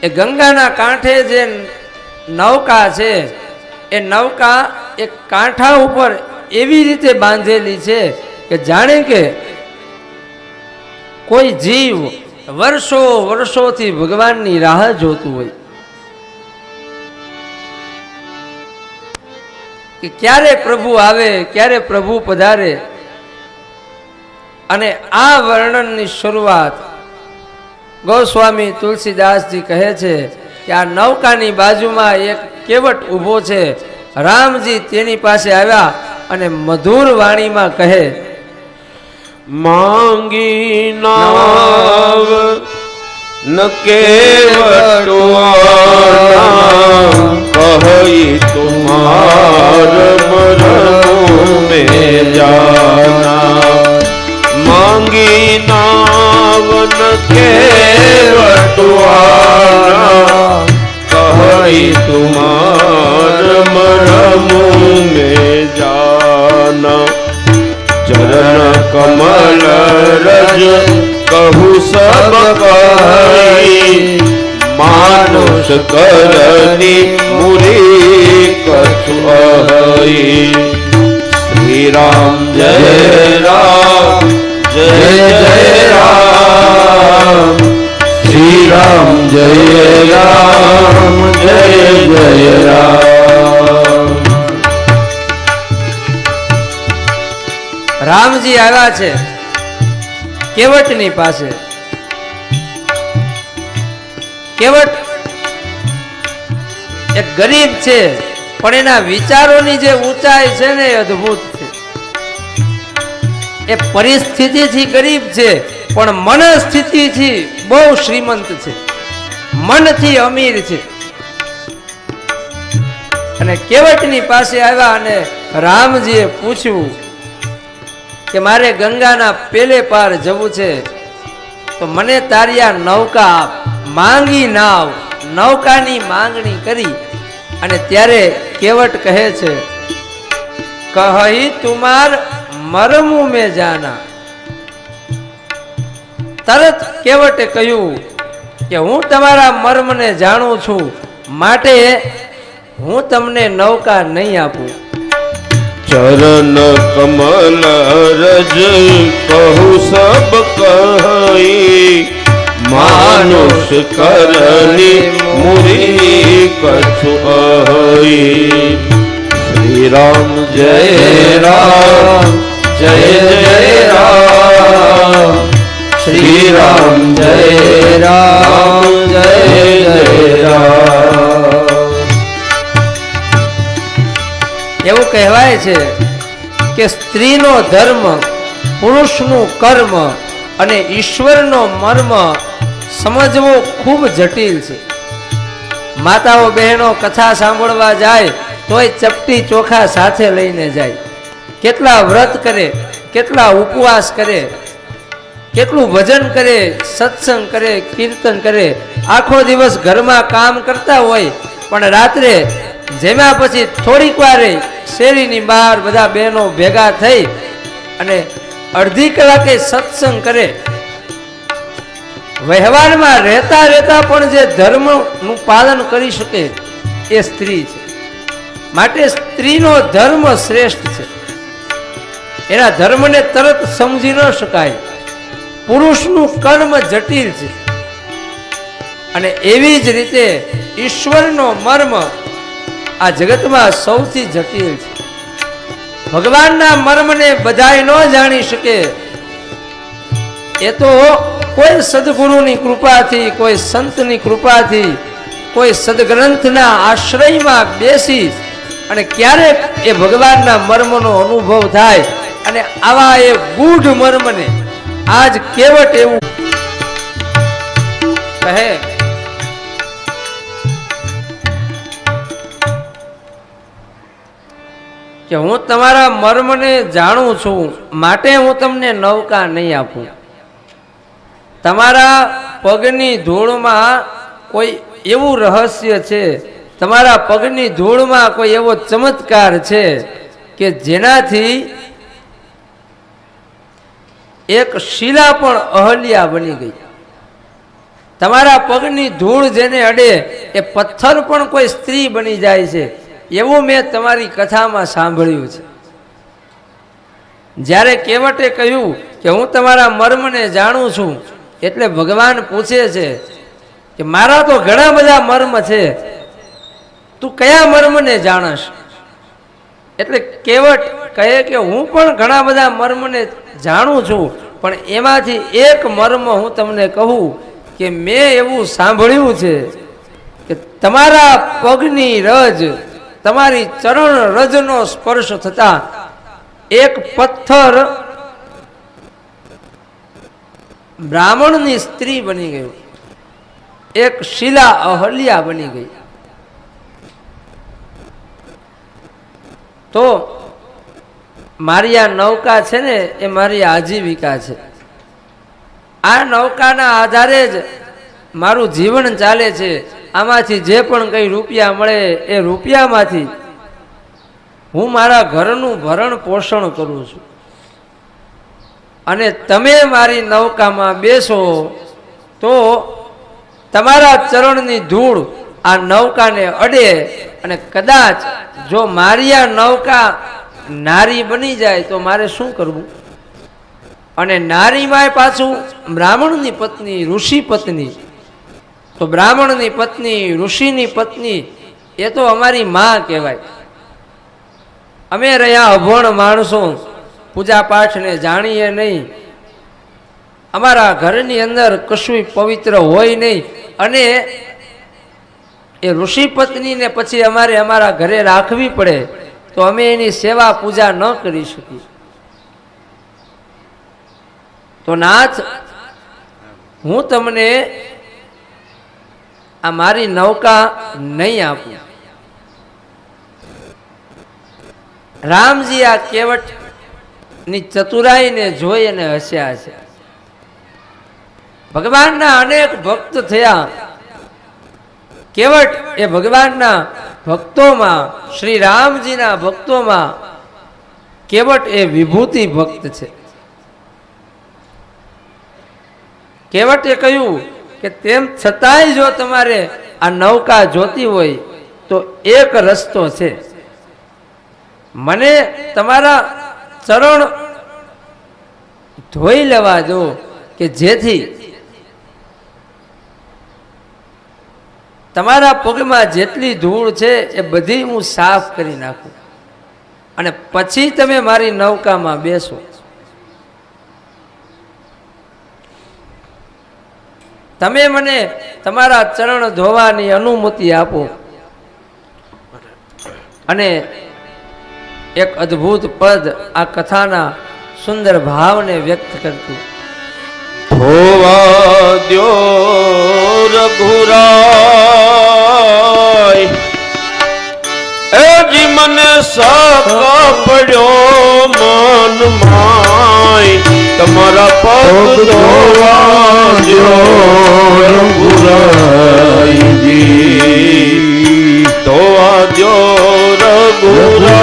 એ ગંગાના કાંઠે જે નૌકા છે એ નૌકા એક કાંઠા ઉપર એવી રીતે બાંધેલી છે કે જાણે કે કોઈ જીવ વર્ષો વર્ષોથી ભગવાનની રાહ જોતું હોય કે ક્યારે પ્રભુ આવે, ક્યારે પ્રભુ પધારે. અને આ વર્ણનની શરૂઆત ગોસ્વામી તુલસીદાસજી કહે છે કે આ નૌકાની બાજુમાં એક કેવટ ઊભો છે. રામજી તેની પાસે આવ્યા અને મધુર વાણીમાં કહે, માંગી નાવ ન કેવટવાના કહી તુમાર મરણું में जाना. માંગી નાવ ન કેવટવાના કહી તુમાર મરણું में जाना. चरण कमल रज कहु सब कही मानुष करनी मुरी कछु अहि. श्री राम जय राम जय जय राम. श्री राम जय राम जय जय राम. રામજી આવ્યા છે કેવટની પાસે. કેવટ એક ગરીબ છે પણ એના વિચારોની જે ઊંચાઈ છે ને એ અદ્ભુત છે. એ પરિસ્થિતિથી ગરીબ છે પણ મનસ્થિતિથી બહુ શ્રીમંત છે, મનથી અમીર છે. અને કેવટની પાસે આવ્યા અને રામજીએ પૂછ્યું કે મારે ગંગાના પેલે પાર જવું છે તો મને તારી આ નૌકા આપ. માંગી નાવ, નૌકાની માંગણી કરી. અને ત્યારે કેવટ કહે છે, કહી તુમાર મરમું મેં જાના. તરત કેવટે કહ્યું કે હું તમારા મર્મને જાણું છું, માટે હું તમને નૌકા નહીં આપું. चरण कमल रज कहु सब कही मानुष करनी मुरी कछु अहि. श्री राम जय राम जय जय राम. श्री राम जय राम जय जय राम. એવું કહેવાય છે કે સ્ત્રીનો ધર્મ, પુરુષનું કર્મ અને ઈશ્વરનો મર્મ સમજવો ખૂબ જટિલ છે. માતાઓ બહેનો કથા સાંભળવા જાય તોય ચપટી ચોખા સાથે લઈને જાય. કેટલા વ્રત કરે, કેટલા ઉપવાસ કરે, કેટલું ભજન કરે, સત્સંગ કરે, કીર્તન કરે, આખો દિવસ ઘરમાં કામ કરતા હોય પણ રાત્રે જેમાં પછી થોડીક વાર શેરીની બહાર બધા બહેનો ભેગા થઈ અને અડધી કલાકે સત્સંગ કરે. વ્યવહારમાં રહેતા રહેતા પણ જે ધર્મનું પાલન કરી શકે એ સ્ત્રી છે. માટે સ્ત્રીનો ધર્મ શ્રેષ્ઠ છે. એના ધર્મને તરત સમજી ન શકાય. પુરુષનું કર્મ જટિલ છે અને એવી જ રીતે ઈશ્વરનો મર્મ આ જગતમાં સૌથી જટિલ છે. ભગવાનના મર્મને બધાય ન જાણી શકે. એ તો કોઈ સદગુરુની કૃપાથી, કોઈ સંતની કૃપાથી, કોઈ સદગ્રંથના આશ્રયમાં બેસી અને ક્યારેક એ ભગવાનના મર્મનો અનુભવ થાય. અને આવા એ ગૂઢ મર્મને આજ કેવટ એવું કહે કે હું તમારા મર્મને જાણું છું, માટે હું તમને નૌકા નહીં આપું. તમારા પગની ધૂળમાં કોઈ એવું રહસ્ય છે, તમારા પગની ધૂળમાં કોઈ એવો ચમત્કાર છે કે જેનાથી એક શિલા પણ અહલ્યા બની ગઈ. તમારા પગની ધૂળ જેને અડે એ પથ્થર પણ કોઈ સ્ત્રી બની જાય છે, એવું મેં તમારી કથામાં સાંભળ્યું છે. જ્યારે કેવટે કહ્યું કે હું તમારા મર્મને જાણું છું, એટલે ભગવાન પૂછે છે કે મારા તો ઘણા બધા મર્મ છે, તું કયા મર્મને જાણશ? એટલે કેવટ કહે કે હું પણ ઘણા બધા મર્મને જાણું છું, પણ એમાંથી એક મર્મ હું તમને કહું કે મેં એવું સાંભળ્યું છે કે તમારા પગની રજ, તમારી ચરણ રજનો સ્પર્શ થતા એક પથ્થર બ્રાહ્મણની સ્ત્રી બની ગયું, એક શિલા અહલ્યા બની ગઈ. તો મારી આ નૌકા છે ને એ મારી આજીવિકા છે. આ નૌકાના આધારે જ મારું જીવન ચાલે છે. આમાંથી જે પણ કંઈ રૂપિયા મળે એ રૂપિયામાંથી હું મારા ઘરનું ભરણ પોષણ કરું છું. અને તમે મારી નૌકામાં બેસો તો તમારા ચરણની ધૂળ આ નૌકાને અડે, અને કદાચ જો મારી આ નૌકા નારી બની જાય તો મારે શું કરવું? અને નારીમાં પાછું બ્રાહ્મણની પત્ની, ઋષિ પત્ની. તો બ્રાહ્મણની પત્ની, ઋષિની પત્ની એ તો અમારી માં કહેવાય. અમે રહ્યા અભણ માણસો, પૂજા પાઠને જાણીએ નહીં, અમારા ઘરની અંદર કશું પવિત્ર હોય નહીં, અને એ ઋષિ પત્નીને પછી અમારે અમારા ઘરે રાખવી પડે તો અમે એની સેવા પૂજા ન કરી શકીએ. તો નાથ, હું તમને આ મારી નૌકા નહીં આપું. રામજી આ કેવટની ચતુરાઈને જોઈ અને હસ્યા છે. ભગવાનના અનેક ભક્ત થયા. કેવટ એ ભગવાનના ભક્તોમાં, શ્રી રામજીના ભક્તોમાં કેવટ એ વિભૂતિ ભક્ત છે. કેવટે કહ્યું કે તેમ છતાંય જો તમારે આ નૌકા જોતી હોય તો એક રસ્તો છે. મને તમારા ચરણ ધોઈ લેવા દો કે જેથી તમારા પગમાં જેટલી ધૂળ છે એ બધી હું સાફ કરી નાખું, અને પછી તમે મારી નૌકામાં બેસો. તમે મને તમારા ચરણ ધોવાની અનુમતિ આપો. અને એક અદ્ભુત પદ આ કથાના સુંદર ભાવને વ્યક્ત કરતું. ધોવા દ્યો રઘુરાય, એજી મને શાપ પડ્યો મન માય, તમારા પગ ધોવા દ્યો રઘુરાયજી, ધોવા દ્યો રઘુરાય.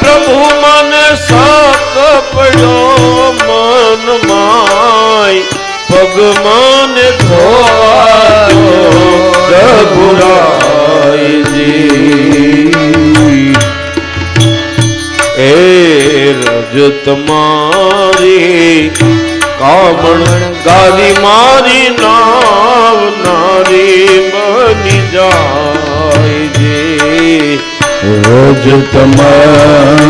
પ્રભુ મને શાપ પડ્યો મન માય, પગ મને ધોવા રઘુરાયજી. એ રજ તમારી કામણ ગાલી મારી નાવ નારી બની જાય જે. રજ તમારી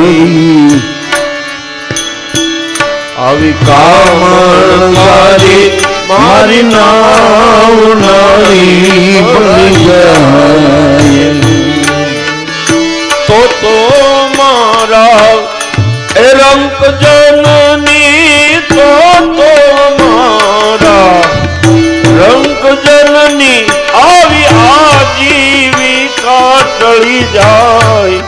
આવી કામણ ગાલી મારી નાવ નારી બની જાય. તો મારા એ રંક જનની, તો મારા રંક જનની આવી આજીવિકા ટળી જાય.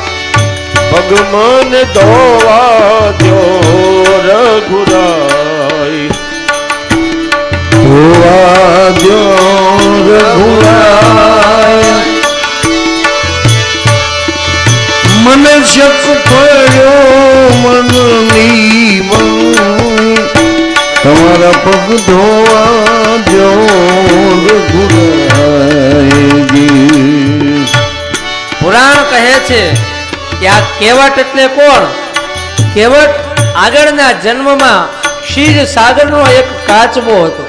પગ મને ધોવા દ્યો રઘુરાય, ધોવા દ્યો રઘુરાય. મને શક પડ્યો મનની, તમારા મારા પગ ધોવા દો રઘુરાયજી. પુરાણ કહે છે કે આ કેવટ એટલે કોણ? કેવટ આગળના જન્મમાં ક્ષીર સાગરનો એક કાચબો હતો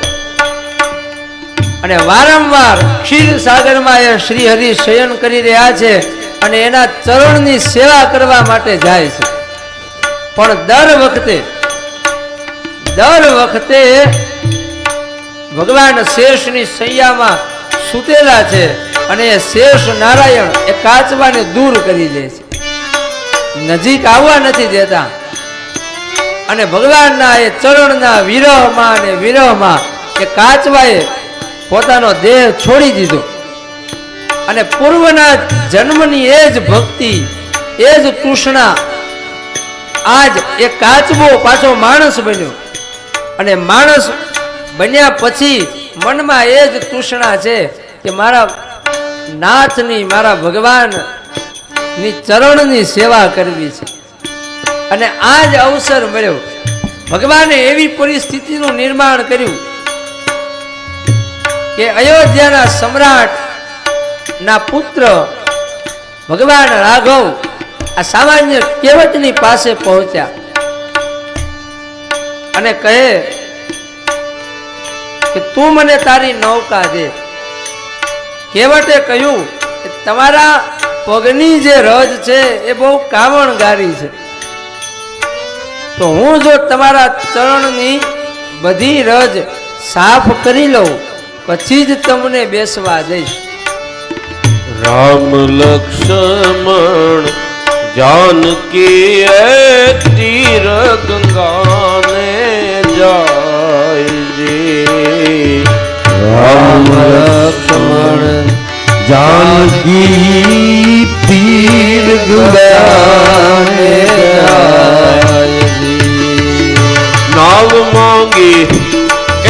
અને વારંવાર ક્ષીર સાગરમાં એ શ્રી હરિ શયન કરી રહ્યા છે અને એના ચરણની સેવા કરવા માટે જાય છે. પણ દર વખતે ભગવાન શેષની સૈયામાં સૂતેલા છે અને એ શેષ નારાયણ એ કાચબાને દૂર કરી દે છે, નજીક આવવા નથી દેતા. અને ભગવાનના એ ચરણના વિરહમાં અને વિરહમાં એ કાચબાએ પોતાનો દેહ છોડી દીધો અને પૂર્વના જન્મની એ જ ભક્તિ, એ જ તૃષ્ણા, આજ એ કાચબો પાછો માણસ બન્યો અને માણસ બન્યા પછી મનમાં એ જ તૃષ્ણા છે કે મારા નાથની, મારા ભગવાનની ચરણની સેવા કરવી છે. અને આ જ અવસર મળ્યો. ભગવાને એવી પરિસ્થિતિનું નિર્માણ કર્યું કે અયોધ્યાના સમ્રાટ ના પુત્ર ભગવાન રાઘવ આ સામાન્ય કેવટની પાસે પહોંચ્યા અને કહે કે તું મને તારી નૌકા દે. કેવટે કહ્યું કે તમારા પગની જે રજ છે એ બહુ કાવણગારી છે, તો હું જો તમારા ચરણની બધી રજ સાફ કરી લઉં પછી જ તમને બેસવા દઈશ. રામ લક્ષ્મણ જાનકી તીર ગંગાને જાય રે. રામ લક્ષ્મણ જાનકી તીર ગંગાને જાય રે. નાવ માંગી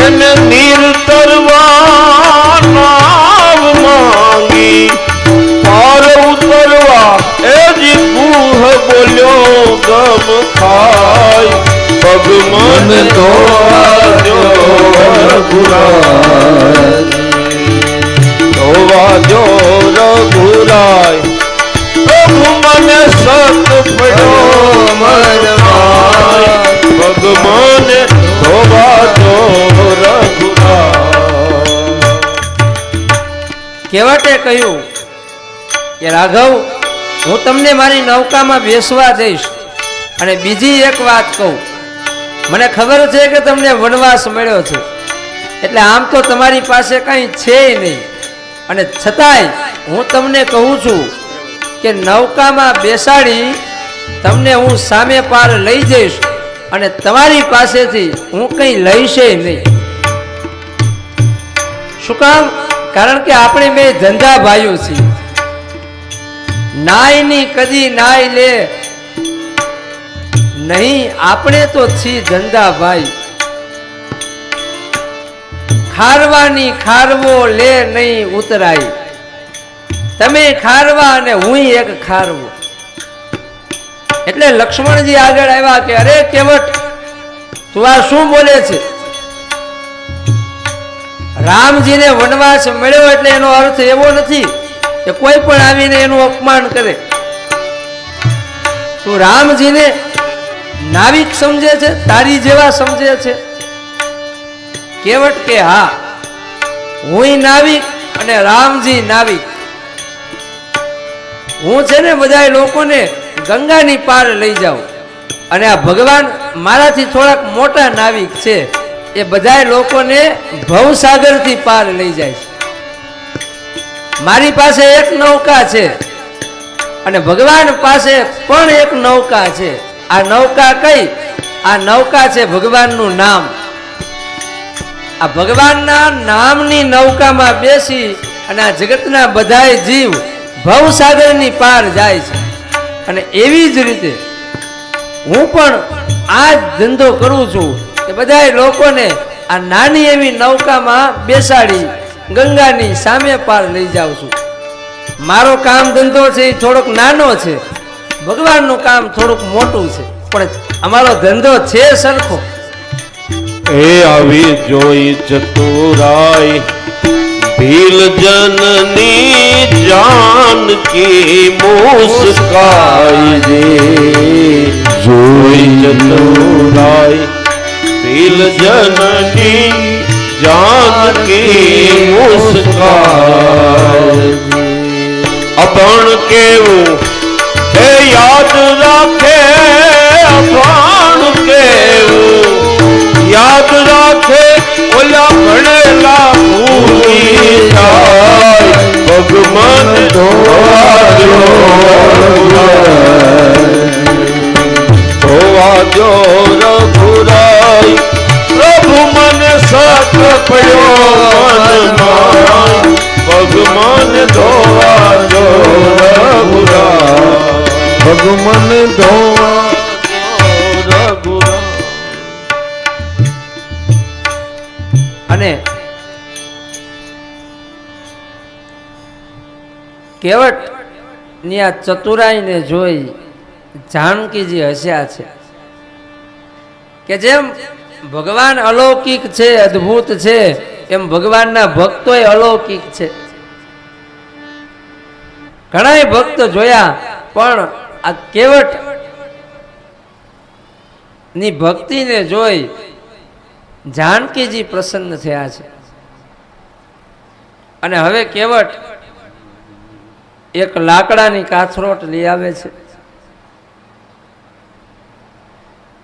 એને નીર તરવા, નાવ માંગી પાર ઉતરવા એ જી ગુહ બોલ્યો ગમ ખાય. પગ મન ધોવા જો રઘુરાય. પ્રભુ મને સત પડ્યો મન માય. પગ મને ધોવા જો રઘુરાય. કેવટે કહ્યું કે રાઘવ, હું તમને મારી નૌકામાં બેસવા દઈશ. અને બીજી એક વાત કહું, મને ખબર છે કે તમને વનવાસ મળ્યો છે, એટલે આમ તો તમારી પાસે કંઈ છે નહીં, અને છતાંય હું તમને કહું છું કે નૌકામાં બેસાડી તમને હું સામે પાર લઈ જઈશ અને તમારી પાસેથી હું કંઈ લઈશે નહીં. શું કામ? કારણ કે આપણે બે ધંધા ભાઈઓ છીએ. નાય ની કદી નાય લે નહીં, આપણે તો છીએ ધંધા ભાઈ. ખારવાની ખારવો લે નહીં ઉતરાય, તમે ખારવા અને હું એક ખારવો. એટલે લક્ષ્મણજી આગળ આવ્યા કે અરે કેવટ, તું આ શું બોલે છે? રામજીને વનવાસ મળ્યો એટલે એનો અર્થ એવો નથી કે કોઈ પણ આવીને એનું અપમાન કરે. તું રામજીને નાવિક સમજે છે, તારી જેવા સમજે છે? કેવટ કે હા, હું નાવિક અને રામજી નાવિક. હું છે ને બધા લોકોને ગંગાની પાર લઈ જાઉં, અને આ ભગવાન મારાથી થોડાક મોટા નાવિક છે, એ બધા લોકોને ભવસાગરથી પાર લઈ જાય છે. મારી પાસે એક નૌકા છે અને ભગવાન પાસે પણ એક નૌકા છે. આ નૌકા કઈ? આ નૌકા છે ભગવાનનું નામ. આ ભગવાનના નામની નૌકામાં બેસી અને આ જગતના બધાય જીવ ભવસાગરની પાર જાય છે. અને એવી જ રીતે હું પણ આ જ ધંધો કરું છું કે બધાય લોકોને આ નાની એવી નૌકામાં બેસાડી ગંગાની સામે પાર લઈ જાઉં છું. મારો કામ ધંધો છે એ થોડોક નાનો છે, ભગવાનનું કામ થોડુંક મોટું છે, પણ અમારો ધંધો છે સરખો. એ આવી જોઈ ચતુરાઈ ભીલ જનની જાનકી મુસ્કાઈ રે જોઈ ચતુરાઈ ભીલ જનની જાનકી મુસ્કાઈ અપણ કેવું એ યાદ રાખે અપણ કેવું યાદ રાખે ઓલા ભણેલા ભૂલી જાય ભગવાન ધોવાજો રઘુરાઈ પ્રભુ મને સત પડ્યો મનમાં ભગવાન ધોવાજો રઘુરાઈ ભગવાન ધોવાજો રઘુરાઈ. અને કેવટ ની આ ચતુરાઈને જોઈ જાનકીજી હસ્યા છે કે જેમ ભગવાન અલૌકિક છે, અદ્ભુત છે, એમ ભગવાનના ભક્તોય અલૌકિક છે. ઘણાય ભક્ત જોયા પણ આ કેવટ ની ભક્તિને જોઈ જાનકીજી પ્રસન્ન થયા છે. અને હવે કેવટ એક લાકડાની કાથરોટ લઈ આવે છે.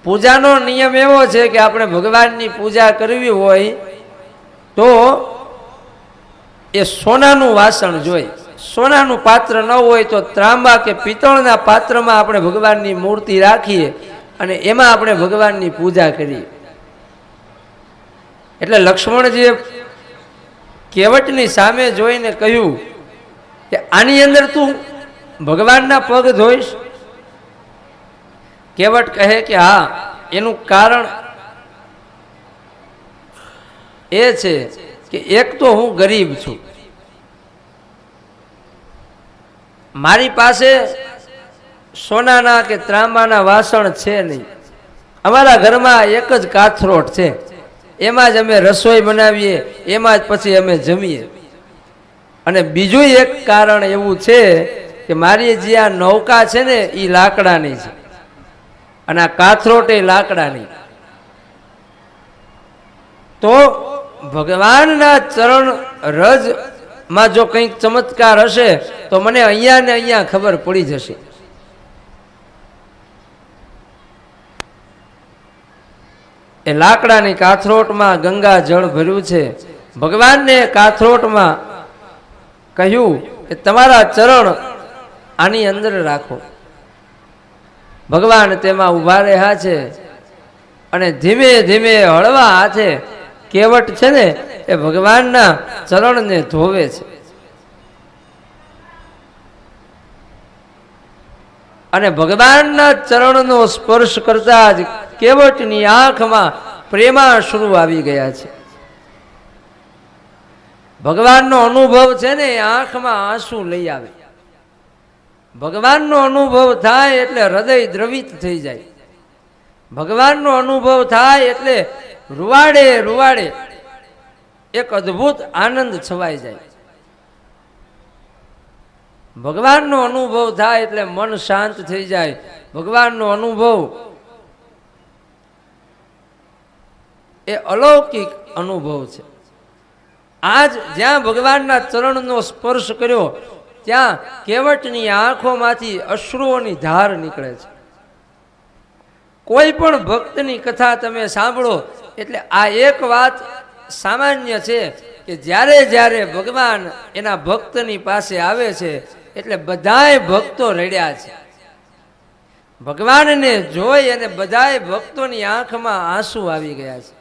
પૂજાનો નિયમ એવો છે કે આપણે ભગવાનની પૂજા કરવી હોય તો એ સોનાનું વાસણ જોઈ. સોનાનું પાત્ર ન હોય તો ત્રાંબા કે પિત્તળના પાત્રમાં આપણે ભગવાનની મૂર્તિ રાખીએ અને એમાં આપણે ભગવાનની પૂજા કરીએ. એટલે લક્ષ્મણજીએ કેવટની સામે જોઈને કહ્યું કે આની અંદર તું ભગવાનના પગ ધોઈશ? કેવટ કહે કે હા, એનું કારણ એ છે કે એક તો હું ગરીબ છું, મારી પાસે સોનાના કે ત્રાંબાના વાસણ છે નહીં, અમારા ઘરમાં એક જ કાથરોટ છે, એમાં જ અમે રસોઈ બનાવીએ, એમાં જ પછી અમે જમીએ. અને બીજું એક કારણ એવું છે કે મારી જે આ નૌકા છે ને એ લાકડાની છે અને આ કાથરોટ એ લાકડાની. તો ભગવાનના ચરણ રજમાં જો કંઈક ચમત્કાર હશે તો મને અહીંયા ને અહીંયા ખબર પડી જશે. એ લાકડાની કાથરોટમાં ગંગા જળ ભર્યું છે. ભગવાનને કાથરોટમાં કહ્યું કે તમારા ચરણ આની અંદર રાખો. ભગવાન તેમાં ઊભા રહ્યા છે અને ધીમે ધીમે હળવા હાથે કેવટ છે ને એ ભગવાનના ચરણને ધોવે છે. અને ભગવાનના ચરણનો સ્પર્શ કરતા જ કેવટની આંખમાં પ્રેમાશ્રુ આવી ગયા છે. ભગવાનનો અનુભવ છે ને એ આંખમાં આંસુ લઈ આવે. ભગવાનનો અનુભવ થાય એટલે હૃદય દ્રવિત થઈ જાય. ભગવાનનો અનુભવ થાય એટલે રૂવાડે રૂવાડે એક અદ્ભુત આનંદ છવાઈ જાય. ભગવાનનો અનુભવ થાય એટલે મન શાંત થઈ જાય. ભગવાનનો અનુભવ એ અલૌકિક અનુભવ છે. આજ જ્યાં ભગવાનના ચરણનો સ્પર્શ કર્યો ત્યાં કેવટની આંખોમાંથી અશ્રુઓની ધાર નીકળે છે. કોઈ પણ ભક્તની કથા તમે સાંભળો એટલે આ એક વાત સામાન્ય છે કે જ્યારે જ્યારે ભગવાન એના ભક્તની પાસે આવે છે એટલે બધાય ભક્તો રડ્યા છે. ભગવાનને જોઈ અને બધાય ભક્તોની આંખમાં આંસુ આવી ગયા છે.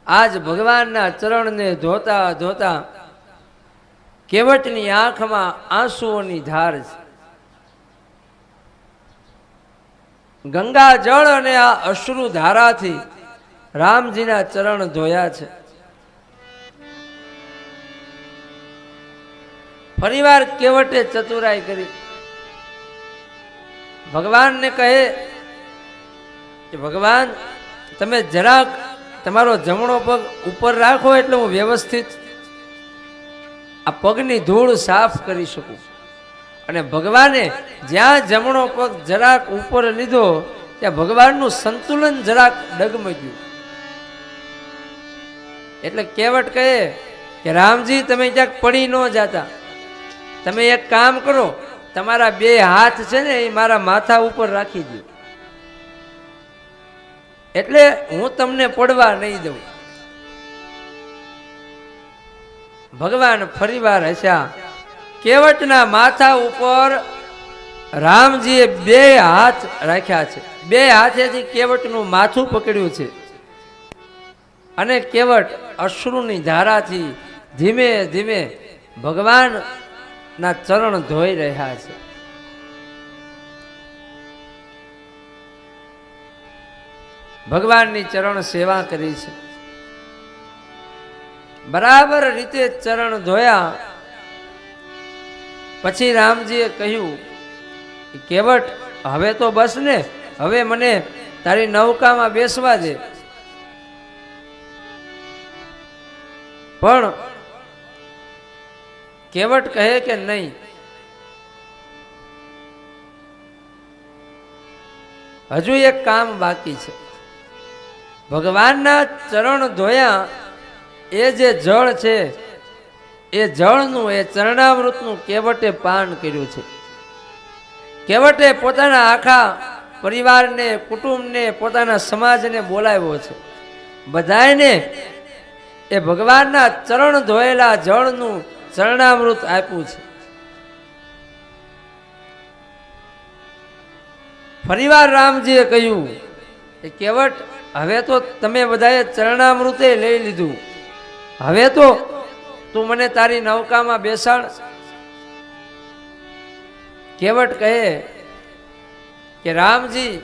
આજ ભગવાનના ચરણને ધોતા ધોતા કેવટની આંખમાં આંસુઓની ધાર છે. ગંગા જળ અને આ અશ્રુ ધારાથી રામજીના ચરણ ધોયા છે. ફરીવાર કેવટે ચતુરાઈ કરી. ભગવાનને કહે કે ભગવાન તમે જરાક તમારો જમણો પગ ઉપર રાખો એટલે હું વ્યવસ્થિત આ પગની ધૂળ સાફ કરી શકું. અને ભગવાને જ્યાં જમણો પગ જરાક ઉપર લીધો ત્યાં ભગવાનનું સંતુલન જરાક ડગમગ્યું. એટલે કહેવત કહે કે રામજી તમે ક્યાંક પડી ન જાતા, તમે એક કામ કરો, તમારા બે હાથ છે ને એ મારા માથા ઉપર રાખી દો, એટલે હું તમને પડવા નહીં દઉં. ભગવાન ફરીવાર હસ્યા. કેવટના માથા ઉપર રામજીએ બે હાથ રાખ્યા છે, બે હાથેથી કેવટનું માથું પકડ્યું છે અને કેવટ અશ્રુની ધારાથી ધીમે ધીમે ભગવાનના ચરણ ધોઈ રહ્યા છે. ભગવાનની ચરણ સેવા કરી છે, બરાબર રીતે ચરણ ધોયા. પછી રામજીએ કહ્યું કેવટ હવે તો બસ ને, હવે મને તારી નૌકામાં બેસવા દે. પણ કેવટ કહે કે નહીં, હજુ એક કામ બાકી છે. ભગવાનના ચરણ ધોયા એ જે જળ છે એ જળનું, એ ચરણામૃતનું કેવટે પાન કર્યું છે. કેવટે પોતાના આખા પરિવારને, કુટુંબને, પોતાના સમાજને બોલાવ્યો છે. બધાને એ ભગવાનના ચરણ ધોયેલા જળનું ચરણામૃત આપ્યું છે. ફરીવાર રામજીએ કહ્યું કે કેવટ હવે તો તમે બધાએ ચરણામૃતે લઈ લીધું, હવે તો તું મને તારી નૌકામાં બેસાડ. કેવટ કહે કે રામજી,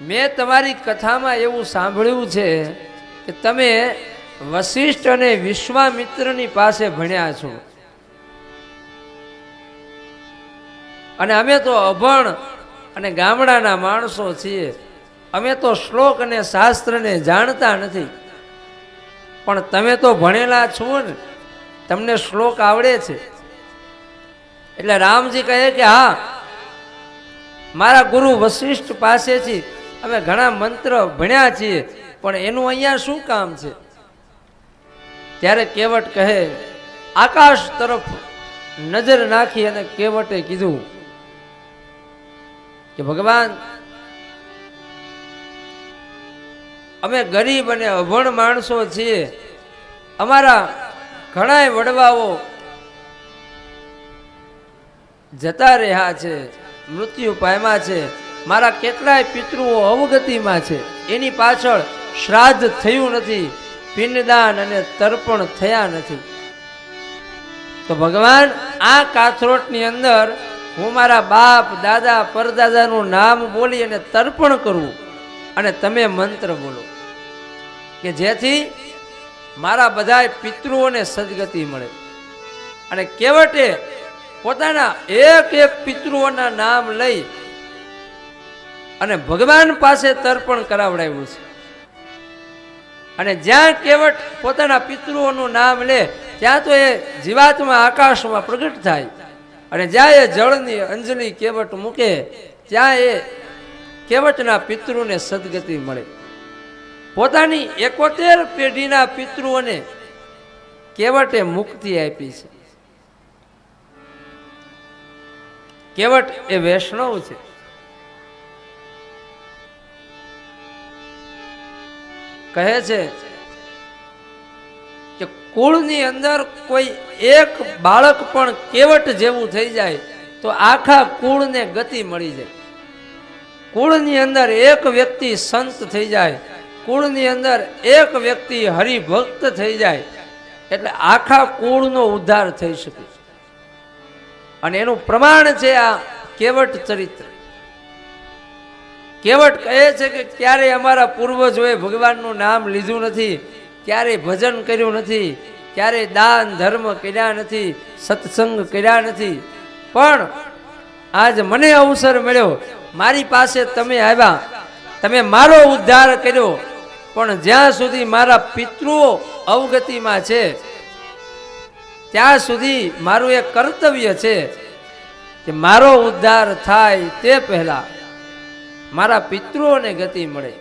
મેં તમારી કથામાં એવું સાંભળ્યું છે કે તમે વશિષ્ઠ અને વિશ્વામિત્રની પાસે ભણ્યા છો, અને અમે તો અભણ અને ગામડાના માણસો છીએ, અમે તો શ્લોક અને શાસ્ત્રને જાણતા નથી. પણ તમે તો ભણેલા છો ને, તમને શ્લોક આવડે છે. એટલે રામજી કહે કે હા, મારા ગુરુ વશિષ્ઠ પાસેથી અમે ઘણા મંત્ર ભણ્યા છીએ, પણ એનું અહીંયા શું કામ છે? ત્યારે કેવટ કહે, આકાશ તરફ નજર નાખી અને કેવટે કીધું કે ભગવાન, અમે ગરીબ અને અભણ માણસો છીએ, અમારા ઘણા વડવાઓ જતા રહ્યા છે, મૃત્યુ પામ્યા છે, મારા કેટલાય પિતૃઓ અવગતિમાં છે, એની પાછળ શ્રાદ્ધ થયું નથી, પિંડદાન અને તર્પણ થયા નથી. તો ભગવાન, આ કાથરોટની અંદર હું મારા બાપ, દાદા, પરદાદાનું નામ બોલી અને તર્પણ કરવું, અને તમે મંત્ર બોલો કે જેથી મારા બધા પિતૃઓને સદગતિ મળે. અને કેવટે પોતાના એક એક પિતૃઓના નામ લઈ અને ભગવાન પાસે તર્પણ કરાવડાવ્યું છે. અને જ્યાં કેવટ પોતાના પિતૃઓનું નામ લે ત્યાં તો એ જીવાત્મા આકાશમાં પ્રગટ થાય, અને જ્યાં એ જળની અંજલિ કેવટ મૂકે ત્યાં એ કેવટના પિતૃને સદગતિ મળે. પોતાની 71 પેઢીના પિતૃઓને કેવટે મુક્તિ આપી છે. કેવટ એ વૈષ્ણવ છે. કહે છે કે કુળની અંદર કોઈ એક બાળક પણ કેવટ જેવું થઈ જાય તો આખા કુળને ગતિ મળી જાય. કુળની અંદર એક વ્યક્તિ સંત થઈ જાય, કુળની અંદર એક વ્યક્તિ હરિભક્ત થઈ જાય એટલે આખા કુળનો ઉદ્ધાર થઈ શકે. અને એનું પ્રમાણ છે આ કેવટ ચરિત્ર. કેવટ કહે છે કે ક્યારેય અમારા પૂર્વજોએ ભગવાનનું નામ લીધું નથી, ક્યારેય ભજન કર્યું નથી, ક્યારેય દાન ધર્મ કર્યા નથી, સત્સંગ કર્યા નથી, પણ આજ મને અવસર મળ્યો, મારી પાસે તમે આવ્યા તમે મારો ઉદ્ધાર કર્યો, પણ જ્યાં સુધી મારા પિતૃઓ અવગતિમાં છે ત્યાં સુધી મારું એક કર્તવ્ય છે કે મારો ઉદ્ધાર થાય તે પહેલા મારા પિતૃઓને ગતિ મળે.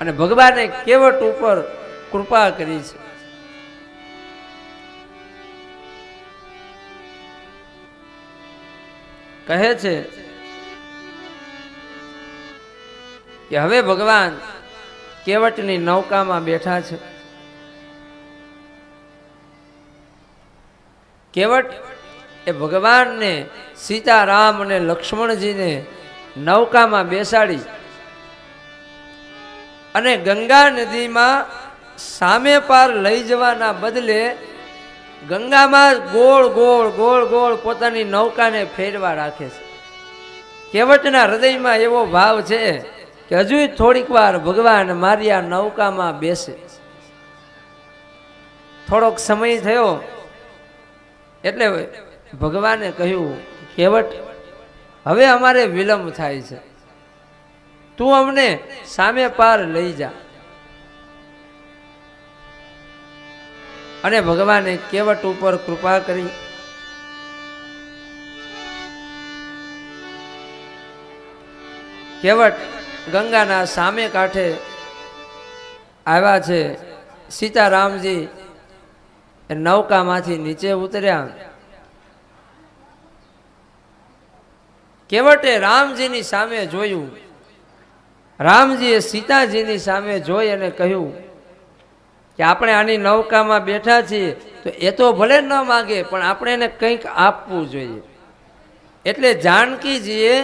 અને ભગવાને કેવટ ઉપર કૃપા કરી છે. કહે છે કે હવે ભગવાન કેવટની નૌકામાં બેઠા છે. કેવટ એ ભગવાનને સીતારામ અને લક્ષ્મણજીને નૌકામાં બેસાડી અને ગંગા નદીમાં સામે પાર લઈ જવાના બદલે ગંગામાં ગોળ ગોળ ગોળ ગોળ પોતાની નૌકાને ફેરવા રાખે છે. કેવટના હૃદયમાં એવો ભાવ છે કે હજુ થોડીક વાર ભગવાન મારી આ નૌકામાં બેસે. થોડોક સમય થયો એટલે ભગવાને કહ્યું, કેવટ હવે અમારે વિલંબ થાય છે, તું અમને સામે પાર લઈ જા. અને ભગવાને કેવટ ઉપર કૃપા કરી. કેવટ ગંગાના સામે કાંઠે આવ્યા છે. સીતારામજી નૌકામાંથી નીચે ઉતર્યા. કેવટે રામજીની સામે જોયું. રામજીએ સીતાજીની સામે જોઈ અને કહ્યું કે આપણે આની નૌકામાં બેઠા છીએ તો એ તો ભલે ન માગે પણ આપણે એને કંઈક આપવું જોઈએ. એટલે જાનકીજીએ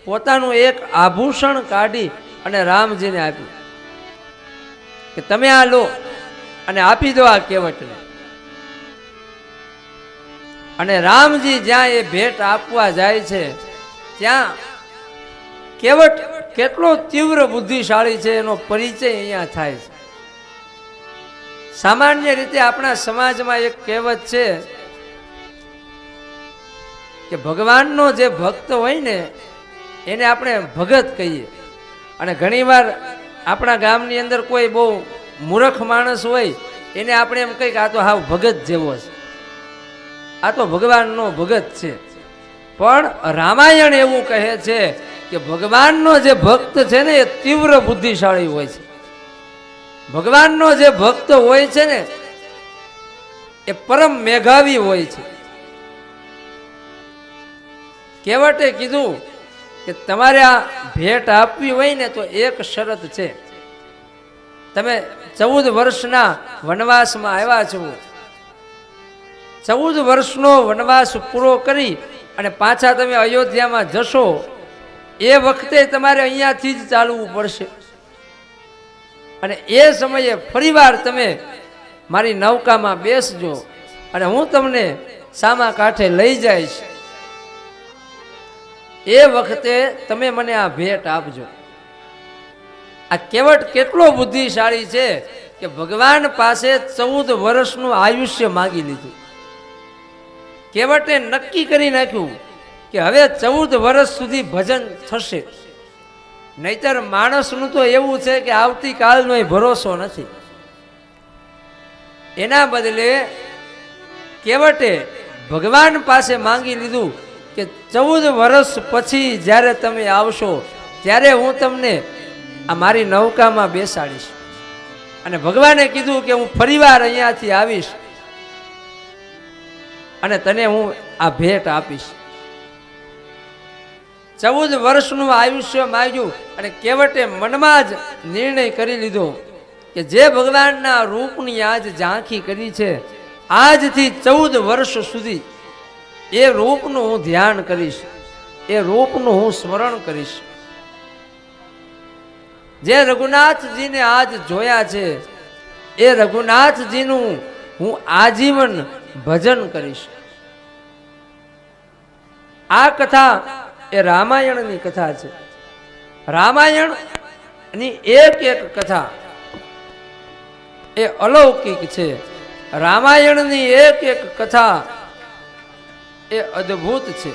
પોતાનું એક આભૂષણ કાઢી અને રામજીને આપ્યું કે તમે આ લો અને આપી દો આ કેવટને. અને રામજી જ્યાં એ ભેટ આપવા જાય છે ત્યાં કેવટ કેટલો તીવ્ર બુદ્ધિશાળી છે એનો પરિચય અહીંયા થાય છે. સામાન્ય રીતે આપણા સમાજમાં એક કહેવત છે કે ભગવાનનો જે ભક્ત હોય ને એને આપણે ભગત કહીએ. અને ઘણીવાર આપણા ગામની અંદર કોઈ બહુ મૂર્ખ માણસ હોય એને આપણે એમ કહીએ કે આ તો હાવ ભગત જેવો છે, આ તો ભગવાનનો ભગત છે. પણ રામાયણ એવું કહે છે કે ભગવાનનો જે ભક્ત છે ને એ તીવ્ર બુદ્ધિશાળી હોય છે. ભગવાનનો જે ભક્ત હોય છે ને એ પરમ મેઘાવી હોય છે. કેવટે કીધું કે તમારે આ ભેટ આપવી હોય ને તો એક શરત છે, તમે 14 વર્ષના વનવાસમાં આવ્યા છો, 14 વર્ષનો વનવાસ પૂરો કરી અને પાછા તમે અયોધ્યામાં જશો એ વખતે તમારે અહીંયાથી જ ચાલવું પડશે. અને એ સમયે ફરીવાર તમે મારી નૌકામાં બેસજો અને હું તમને સામા કાંઠે લઈ જઈશ. એ વખતે તમે મને આ ભેટ આપજો. આ કેવટ કેટલો બુદ્ધિશાળી છે કે ભગવાન પાસે 14 વર્ષનું આયુષ્ય માગી લીધું. કેવટે નક્કી કરી નાખ્યું કે હવે 14 વર્ષ સુધી ભજન થશે. નહીતર માણસનું તો એવું છે કે આવતીકાલનો ભરોસો નથી. એના બદલે કેવટે ભગવાન પાસે માંગી લીધું કે 14 વર્ષ પછી જ્યારે તમે આવશો ત્યારે હું તમને આ મારી નૌકામાં બેસાડીશ. અને ભગવાને કીધું કે હું ફરીવાર અહીંયાથી આવીશ અને તને હું આ ભેટ આપીશ. 14 વર્ષનું આયુષ્ય માંગ્યું અને કેવટે મનમાં જ નિર્ણય કરી લીધો કે જે ભગવાનના રૂપની આજ ઝાંખી કરી છે આજથી 14 વર્ષ સુધી એ રૂપનું હું ધ્યાન કરીશ, એ રૂપનું હું સ્મરણ કરીશ. જે રઘુનાથજીને આજ જોયા છે એ રઘુનાથજીનું હું આજીવન ભજન કરીશ. આ કથા એ રામાયણની કથા છે. રામાયણની એક એક કથા એ અલૌકિક છે. રામાયણની એક એક કથા એ અદ્ભુત છે.